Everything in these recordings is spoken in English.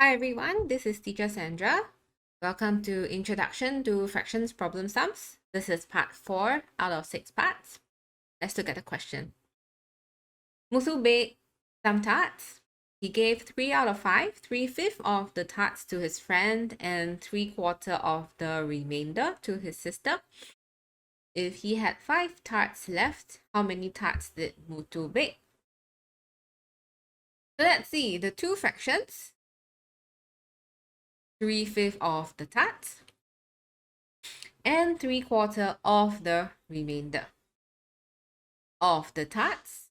Hi everyone, this is Teacher Sandra. Welcome to Introduction to Fractions Problem Sums. This is part 4 out of 6 parts. Let's look at the question. Muthu baked some tarts. He gave 3 out of 5, 3/5 of the tarts to his friend and 3/4 of the remainder to his sister. If he had 5 tarts left, how many tarts did Muthu bake? So let's see the two fractions. 3/5 of the tarts and 3/4 of the remainder of the tarts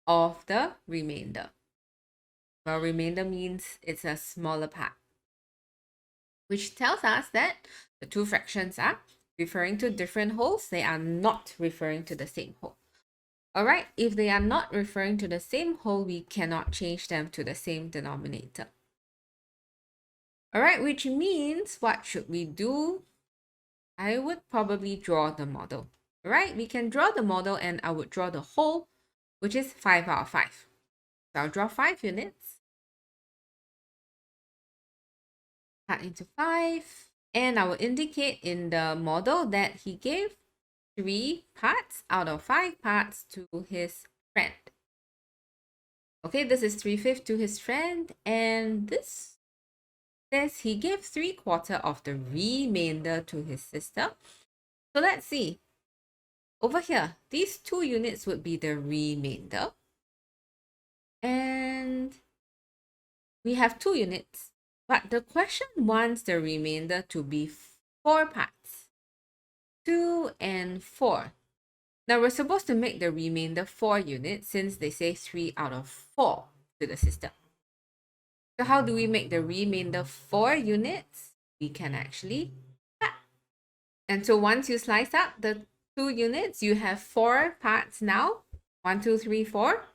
of the remainder. Well, remainder means it's a smaller part, which tells us that the two fractions are referring to different wholes. They are not referring to the same whole. All right, if they are not referring to the same whole, we cannot change them to the same denominator. All right, which means what should we do? I would probably draw the model. All right, we can draw the model and I would draw the whole, which is 5 out of 5. So I'll draw 5 units. Cut into 5. And I will indicate in the model that he gave 3 parts out of 5 parts to his friend. Okay, this is 3/5 to his friend. And this says he gave 3/4 of the remainder to his sister. So let's see. Over here, these 2 units would be the remainder. And we have 2 units. But the question wants the remainder to be 4 parts. 2 and 4. Now we're supposed to make the remainder 4 units since they say 3 out of 4 to the system. So how do we make the remainder 4 units? We can actually cut. And so once you slice up the 2 units, you have 4 parts now. 1, 2, 3, 4.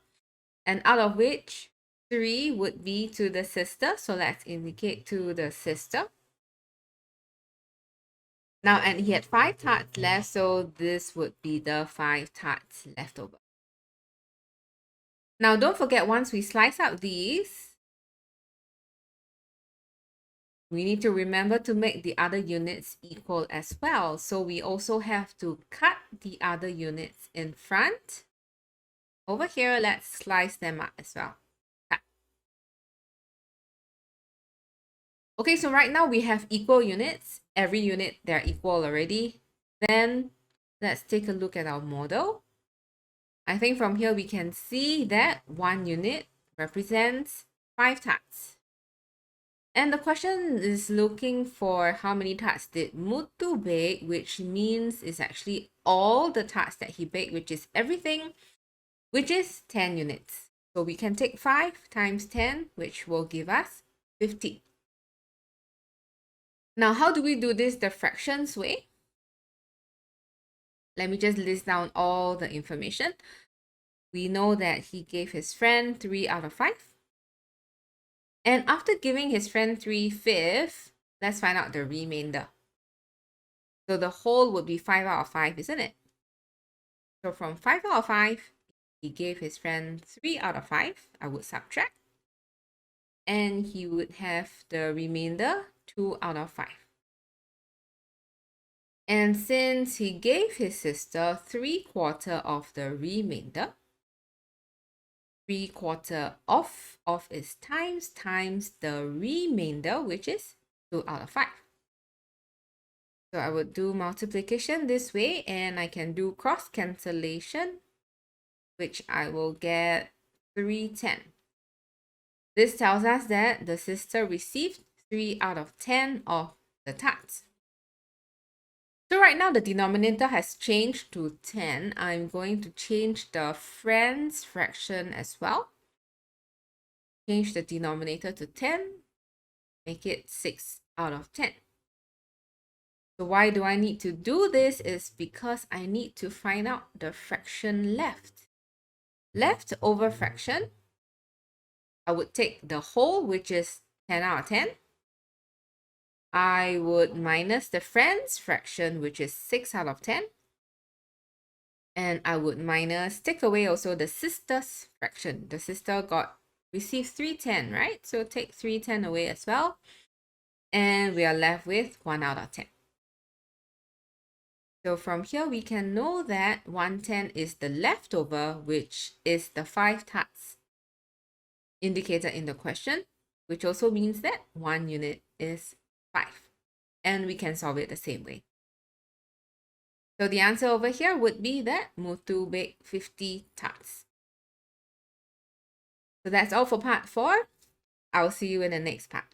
And out of which 3 would be to the sister. So let's indicate to the sister. Now, and he had 5 tarts left, so this would be the 5 tarts left over. Now, don't forget, once we slice up these, we need to remember to make the other units equal as well. So we also have to cut the other units in front. Over here, let's slice them up as well. Cut. Okay, so right now we have equal units. Every unit, they're equal already. Then let's take a look at our model. I think from here we can see that 1 unit represents 5 tarts. And the question is looking for how many tarts did Muthu bake, which means it's actually all the tarts that he baked, which is everything, which is 10 units. So we can take 5 times 10, which will give us 50. Now, how do we do this the fractions way? Let me just list down all the information. We know that he gave his friend 3 out of 5. And after giving his friend 3/5, let's find out the remainder. So the whole would be 5 out of 5, isn't it? So from 5 out of 5, he gave his friend 3 out of 5. I would subtract. And he would have the remainder 2 out of 5. And since he gave his sister 3/4 of the remainder, 3/4 of is times the remainder, which is 2 out of 5. So I would do multiplication this way, and I can do cross cancellation, which I will get 3/10. This tells us that the sister received 3 out of 10 of the tarts. So right now the denominator has changed to 10. I'm going to change the friend's fraction as well. Change the denominator to 10, make it 6 out of 10. So why do I need to do this is because I need to find out the fraction left. Leftover fraction, I would take the whole, which is 10 out of 10. I would minus the friend's fraction, which is 6 out of 10. And I would take away also the sister's fraction. The sister got receives 310, right? So take 310 away as well. And we are left with 1 out of 10. So from here, we can know that 110 is the leftover, which is the 5 tarts indicated in the question, which also means that 1 unit is 5. And we can solve it the same way. So the answer over here would be that Muthu baked 50 tarts. So that's all for part 4. I'll see you in the next part.